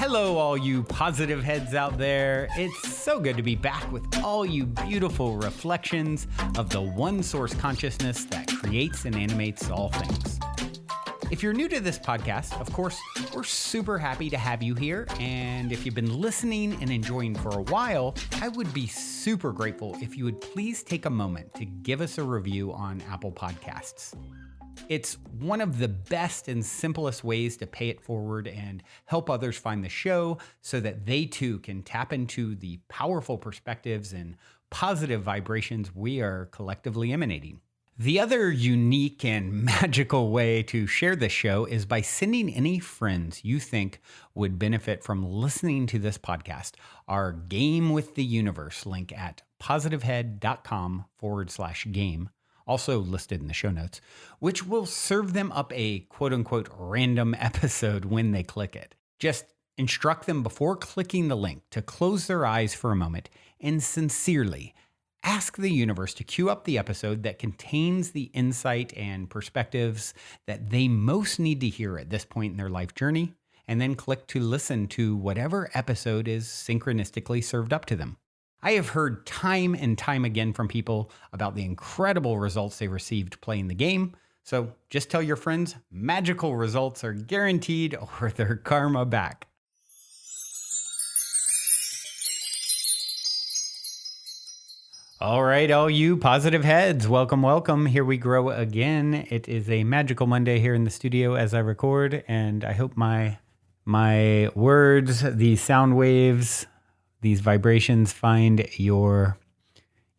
Hello, all you positive heads out there. It's so good to be back with all you beautiful reflections of the one source consciousness that creates and animates all things. If you're new to this podcast, of course, we're super happy to have you here. And if you've been listening and enjoying for a while, I would be super grateful if you would please take a moment to give us a review on Apple Podcasts. It's one of the best and simplest ways to pay it forward and help others find the show so that they too can tap into the powerful perspectives and positive vibrations we are collectively emanating. The other unique and magical way to share this show is by sending any friends you think would benefit from listening to this podcast our Game with the Universe link at positivehead.com/game. Also listed in the show notes, which will serve them up a quote-unquote random episode when they click it. Just instruct them before clicking the link to close their eyes for a moment and sincerely ask the universe to cue up the episode that contains the insight and perspectives that they most need to hear at this point in their life journey, and then click to listen to whatever episode is synchronistically served up to them. I have heard time and time again from people about the incredible results they received playing the game. So just tell your friends magical results are guaranteed or their karma back. All right, all you positive heads, welcome, welcome. Here we grow again. It is a magical Monday here in the studio as I record, and I hope my words, these sound waves, these vibrations find your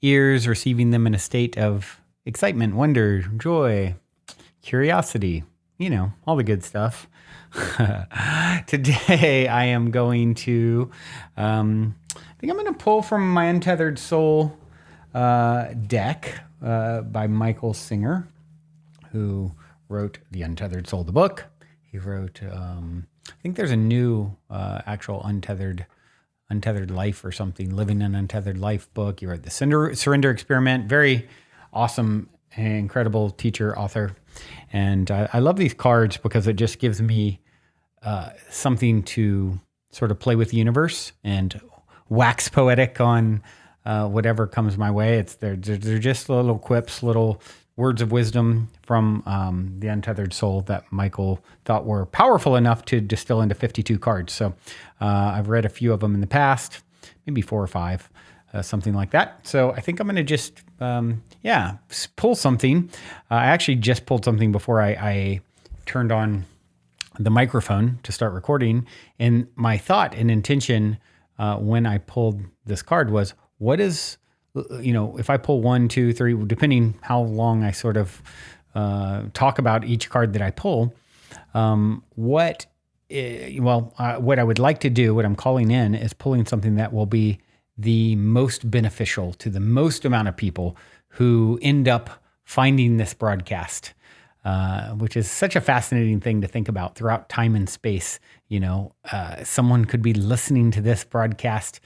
ears, receiving them in a state of excitement, wonder, joy, curiosity, all the good stuff. Today, I am going to, I think I'm going to pull from my Untethered Soul deck by Michael Singer, who wrote The Untethered Soul, the book. He wrote, I think there's a new actual Untethered Life or something, Living an Untethered Life book. You wrote the Surrender Experiment. Very awesome, incredible teacher, author. And I love these cards because it just gives me something to sort of play with the universe and wax poetic on whatever comes my way. They're just little quips, little words of wisdom from the Untethered Soul that Michael thought were powerful enough to distill into 52 cards. So I've read a few of them in the past, maybe 4 or 5, something like that. So I think I'm going to just, pull something. I actually just pulled something before I turned on the microphone to start recording. And my thought and intention when I pulled this card was, what is... if I pull 1, 2, 3, depending how long I sort of talk about each card that I pull, what I would like to do, what I'm calling in, is pulling something that will be the most beneficial to the most amount of people who end up finding this broadcast, which is such a fascinating thing to think about throughout time and space. Someone could be listening to this broadcast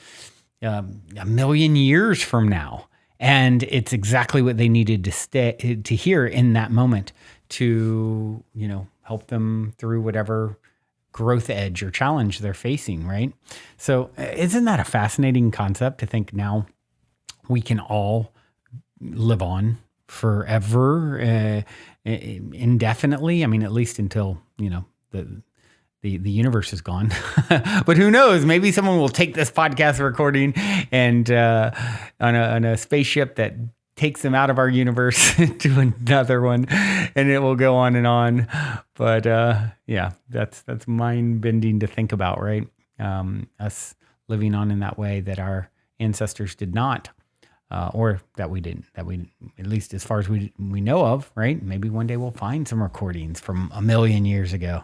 a million years from now, and it's exactly what they needed to hear in that moment to help them through whatever growth edge or challenge they're facing, right? So isn't that a fascinating concept to think now we can all live on forever, indefinitely? I mean, at least until the universe is gone. But who knows? Maybe someone will take this podcast recording and on a spaceship that takes them out of our universe to another one, and it will go on and on. But that's mind-bending to think about, right? Us living on in that way that our ancestors did not, or that we didn't, at least as far as we know of, right? Maybe one day we'll find some recordings from a million years ago.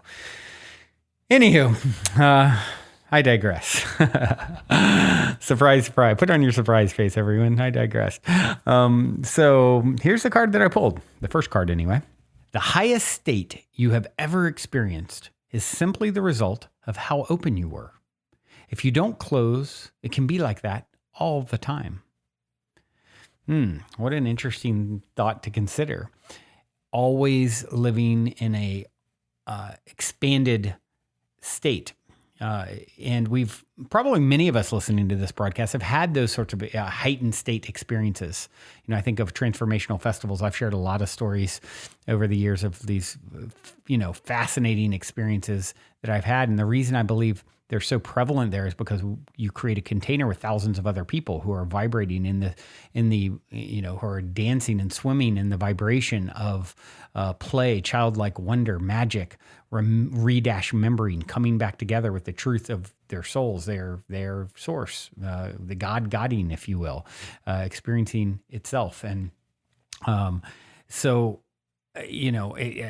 Anywho, I digress. Surprise, surprise. Put on your surprise face, everyone. I digress. So here's the card that I pulled. The first card, anyway. The highest state you have ever experienced is simply the result of how open you were. If you don't close, it can be like that all the time. What an interesting thought to consider. Always living in a expanded state. And we've probably, many of us listening to this broadcast have had those sorts of heightened state experiences. I think of transformational festivals. I've shared a lot of stories over the years of these, fascinating experiences that I've had. And the reason I believe they're so prevalent there is because you create a container with thousands of other people who are vibrating in the who are dancing and swimming in the vibration of play, childlike wonder, magic, remembering, coming back together with the truth of their souls, their source, the God-godding, if you will, experiencing itself. And I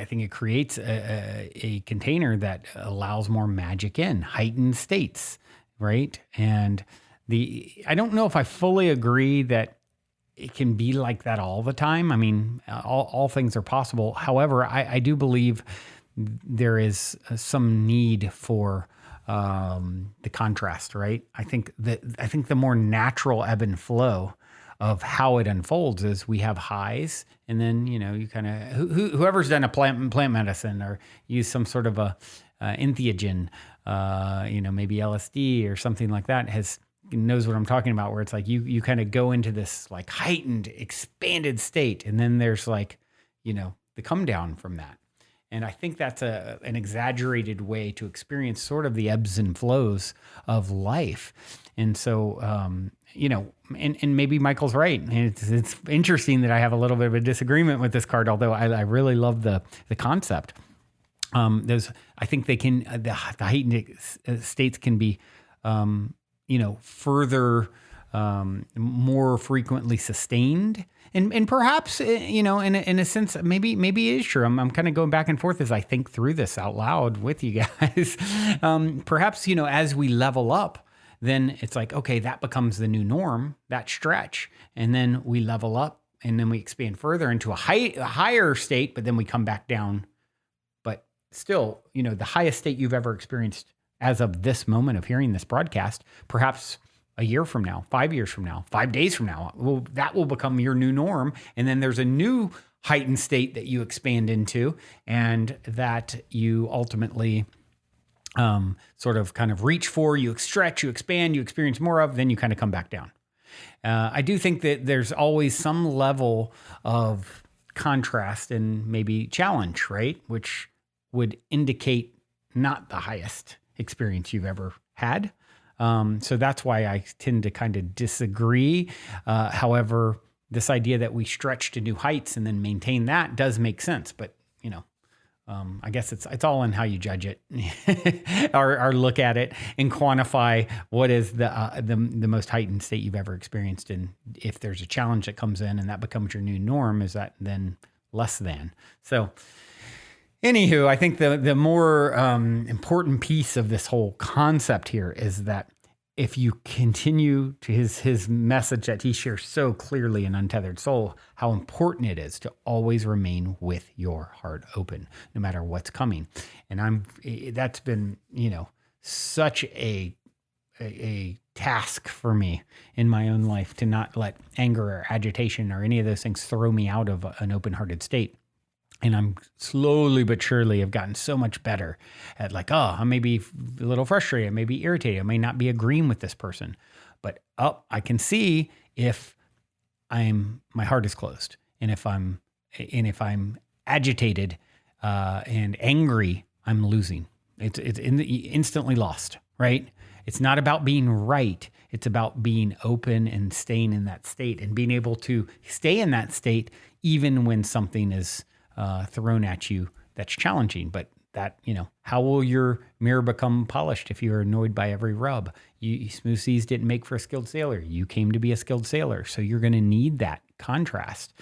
think it creates a container that allows more magic in, heightened states, right? And I don't know if I fully agree that it can be like that all the time. I mean, all things are possible. However, I do believe there is some need for the contrast, right? I think the more natural ebb and flow of how it unfolds is we have highs, and then you kind of whoever's done a plant medicine or use some sort of a entheogen, maybe LSD or something like that, knows what I'm talking about, where it's like you kind of go into this like heightened, expanded state, and then there's like the come down from that. And I think that's an exaggerated way to experience sort of the ebbs and flows of life. And so, and maybe Michael's right. And it's interesting that I have a little bit of a disagreement with this card, although I really love the concept. I think the heightened states can be, further, more frequently sustained. And perhaps, in a sense, maybe it is true. I'm kind of going back and forth as I think through this out loud with you guys. Perhaps, as we level up, then it's like, okay, that becomes the new norm, that stretch. And then we level up and then we expand further into a higher state, but then we come back down. But still, the highest state you've ever experienced as of this moment of hearing this broadcast, perhaps a year from now, 5 years from now, 5 days from now, that will become your new norm. And then there's a new heightened state that you expand into and that you ultimately sort of kind of reach for, you stretch, you expand, you experience more of, then you kind of come back down. I do think that there's always some level of contrast and maybe challenge, right? Which would indicate not the highest experience you've ever had. So that's why I tend to kind of disagree. However, this idea that we stretch to new heights and then maintain that does make sense. But, I guess it's all in how you judge it or look at it and quantify what is the most heightened state you've ever experienced. And if there's a challenge that comes in and that becomes your new norm, is that then less than? So anywho, I think the more important piece of this whole concept here is that if you continue to his message that he shares so clearly in Untethered Soul, how important it is to always remain with your heart open, no matter what's coming. And that's been, such a task for me in my own life to not let anger or agitation or any of those things throw me out of an open-hearted state. And I'm slowly but surely have gotten so much better at like, I may be a little frustrated, I may be irritated, I may not be agreeing with this person, but I can see if my heart is closed, and if I'm agitated and angry, I'm losing. It's instantly lost, right? It's not about being right. It's about being open and staying in that state and being able to stay in that state even when something is thrown at you that's challenging. But that, how will your mirror become polished if you're annoyed by every rub? Smooth seas didn't make for a skilled sailor. You came to be a skilled sailor. So you're going to need that contrast.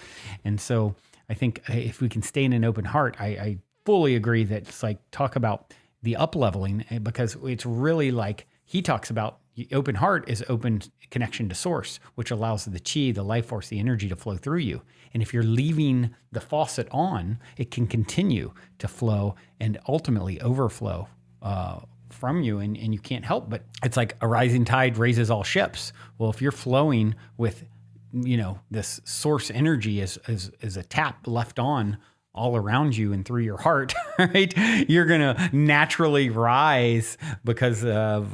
And so I think if we can stay in an open heart, I fully agree that it's like, talk about the up leveling, because it's really like he talks about open heart is open connection to source, which allows the chi, the life force, the energy to flow through you. And if you're leaving the faucet on, it can continue to flow and ultimately overflow from you. And you can't help but it's like a rising tide raises all ships. Well, if you're flowing with, this source energy as a tap left on all around you and through your heart, right? You're going to naturally rise because of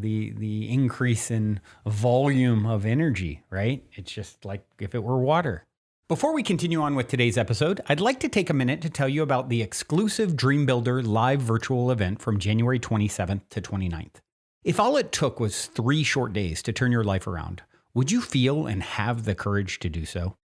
the increase in volume of energy, right? It's just like if it were water. Before we continue on with today's episode, I'd like to take a minute to tell you about the exclusive Dream Builder live virtual event from January 27th to 29th. If all it took was 3 short days to turn your life around, would you feel and have the courage to do so?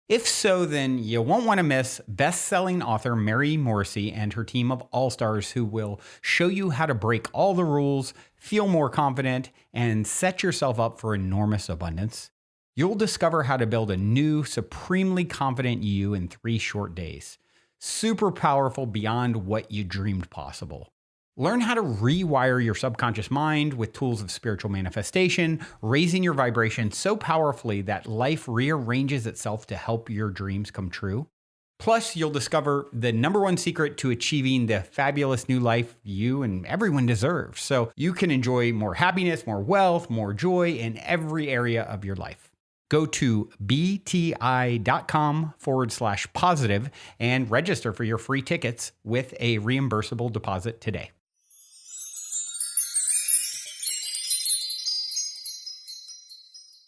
If so, then you won't want to miss best-selling author Mary Morrissey and her team of all-stars who will show you how to break all the rules, feel more confident, and set yourself up for enormous abundance. You'll discover how to build a new, supremely confident you in 3 short days. Super powerful beyond what you dreamed possible. Learn how to rewire your subconscious mind with tools of spiritual manifestation, raising your vibration so powerfully that life rearranges itself to help your dreams come true. Plus, you'll discover the #1 secret to achieving the fabulous new life you and everyone deserves, so you can enjoy more happiness, more wealth, more joy in every area of your life. Go to bti.com/positive and register for your free tickets with a reimbursable deposit today.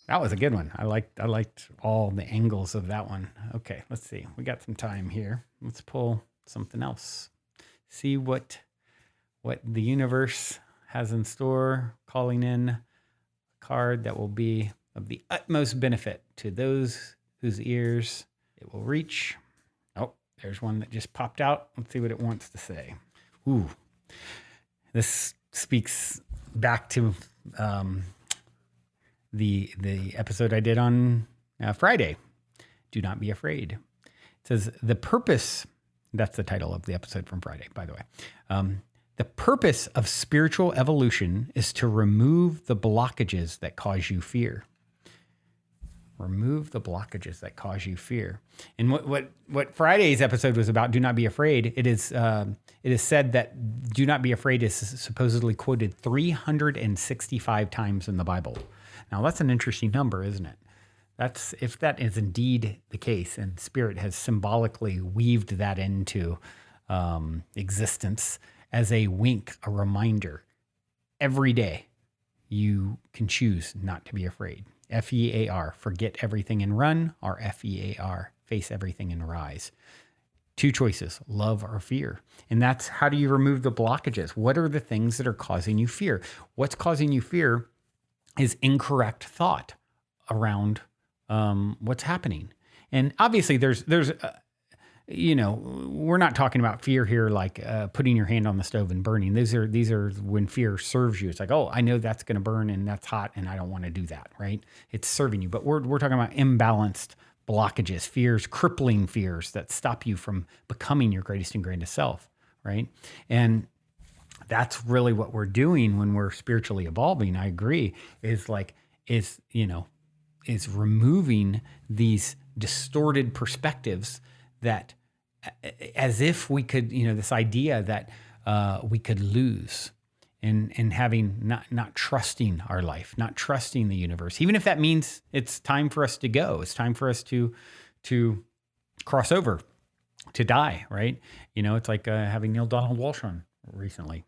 That was a good one. I liked all the angles of that one. Okay, let's see. We got some time here. Let's pull something else. See what the universe has in store, calling in a card that will be of the utmost benefit to those whose ears it will reach. Oh, there's one that just popped out. Let's see what it wants to say. Ooh, this speaks back to the episode I did on Friday. Do not be afraid. It says the purpose. That's the title of the episode from Friday, by the way. The purpose of spiritual evolution is to remove the blockages that cause you fear. Remove the blockages that cause you fear. And what Friday's episode was about, do not be afraid. It is said that do not be afraid is supposedly quoted 365 times in the Bible. Now that's an interesting number, isn't it? That's if that is indeed the case, and Spirit has symbolically weaved that into existence as a wink, a reminder. Every day you can choose not to be afraid. FEAR, forget everything and run, or FEAR, face everything and rise. 2 choices, love or fear. And that's how do you remove the blockages? What are the things that are causing you fear? What's causing you fear is incorrect thought around what's happening. And obviously we're not talking about fear here like putting your hand on the stove and burning. These are when fear serves you. It's like, oh, I know that's going to burn and that's hot and I don't want to do that, right? It's serving you. But we're talking about imbalanced blockages, fears, crippling fears that stop you from becoming your greatest and grandest self, right? And that's really what we're doing when we're spiritually evolving. I agree. Is removing these distorted perspectives that, as if we could, this idea that we could lose, and having not trusting our life, not trusting the universe, even if that means it's time for us to go. It's time for us to cross over, to die, right? It's like having Neil Donald Walsh on recently.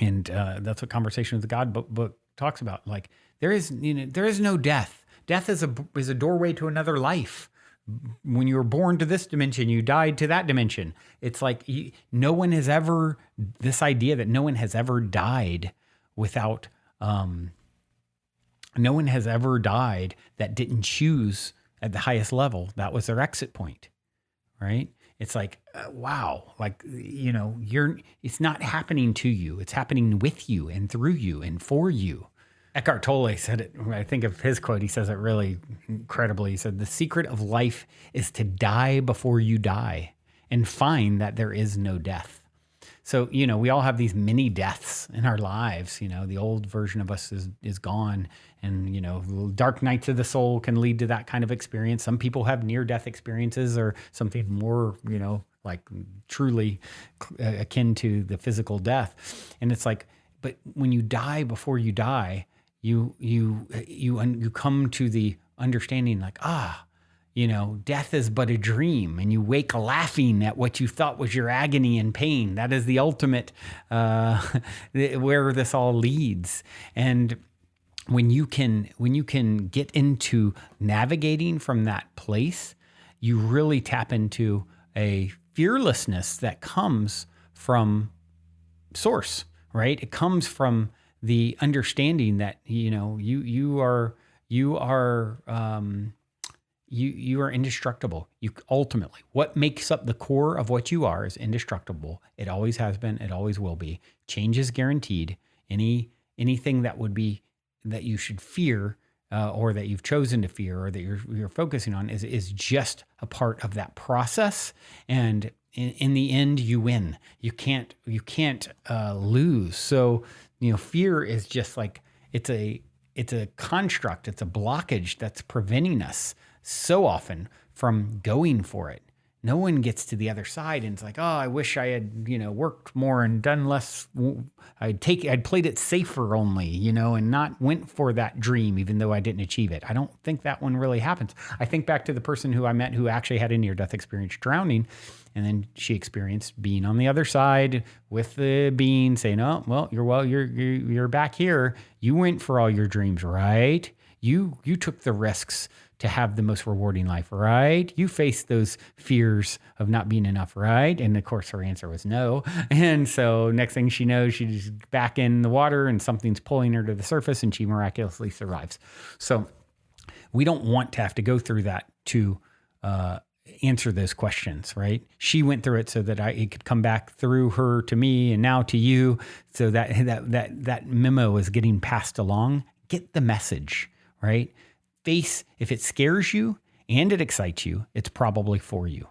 And that's what Conversation with the God book talks about. Like there is no death. Death is a doorway to another life. When you were born to this dimension, you died to that dimension. It's like this idea that no one has ever died without, no one has ever died that didn't choose at the highest level. That was their exit point, right? It's like, wow, like, it's not happening to you. It's happening with you and through you and for you. Eckhart Tolle said it, I think of his quote, he says it really incredibly. He said, the secret of life is to die before you die and find that there is no death. So, we all have these mini deaths in our lives. The old version of us is gone. And, dark nights of the soul can lead to that kind of experience. Some people have near-death experiences or something more, like truly akin to the physical death. And it's like, but when you die before you die, you come to the understanding like, death is but a dream, and you wake laughing at what you thought was your agony and pain. That is the ultimate where this all leads. And when you can get into navigating from that place, you really tap into a fearlessness that comes from source, right? It comes from the understanding that you are indestructible. You ultimately, what makes up the core of what you are is indestructible. It always has been. It always will be. Change is guaranteed. Anything that you should fear, or that you've chosen to fear, or that you're focusing on, is just a part of that process. And in the end, you win. You can't lose. So fear is just like it's a construct. It's a blockage that's preventing us so often from going for it. No one gets to the other side and it's like, oh, I wish I had, worked more and done less. I'd played it safer only, and not went for that dream, even though I didn't achieve it. I don't think that one really happens. I think back to the person who I met who actually had a near-death experience drowning. And then she experienced being on the other side with the being saying, oh, well, you're back here. You went for all your dreams, right? You took the risks to have the most rewarding life, right? You faced those fears of not being enough, right? And of course, her answer was no. And so next thing she knows, she's back in the water and something's pulling her to the surface and she miraculously survives. So we don't want to have to go through that to answer those questions, right? She went through it so that it could come back through her to me and now to you. So that memo is getting passed along. Get the message, right? If it scares you and it excites you, it's probably for you.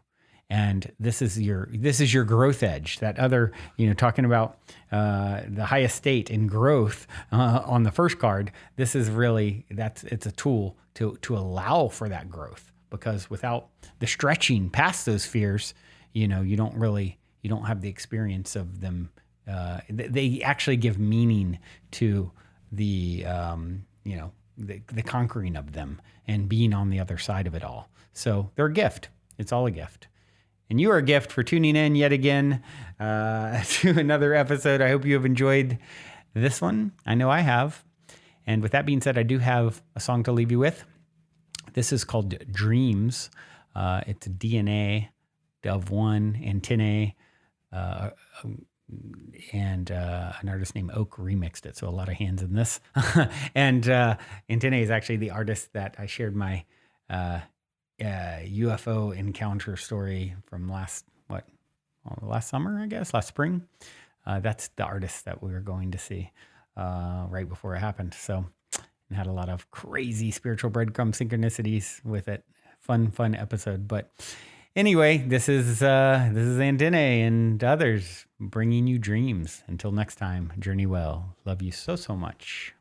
And this is your growth edge. That other, talking about the highest state in growth on the first card. This is really it's a tool to allow for that growth, because without the stretching past those fears, you don't have the experience of them. They actually give meaning to the the conquering of them and being on the other side of it all. So they're a gift. It's all a gift. And you are a gift for tuning in yet again to another episode. I hope you have enjoyed this one. I know I have. And with that being said, I do have a song to leave you with. This is called Dreams. It's a DNA of one antennae. And an artist named Oak remixed it, so a lot of hands in this. And Antennae is actually the artist that I shared my UFO encounter story from last summer, I guess, last spring. That's the artist that we were going to see right before it happened. So, and had a lot of crazy spiritual breadcrumb synchronicities with it. Fun episode, but. Anyway, this is Antennae and others bringing you dreams. Until next time, journey well. Love you so much.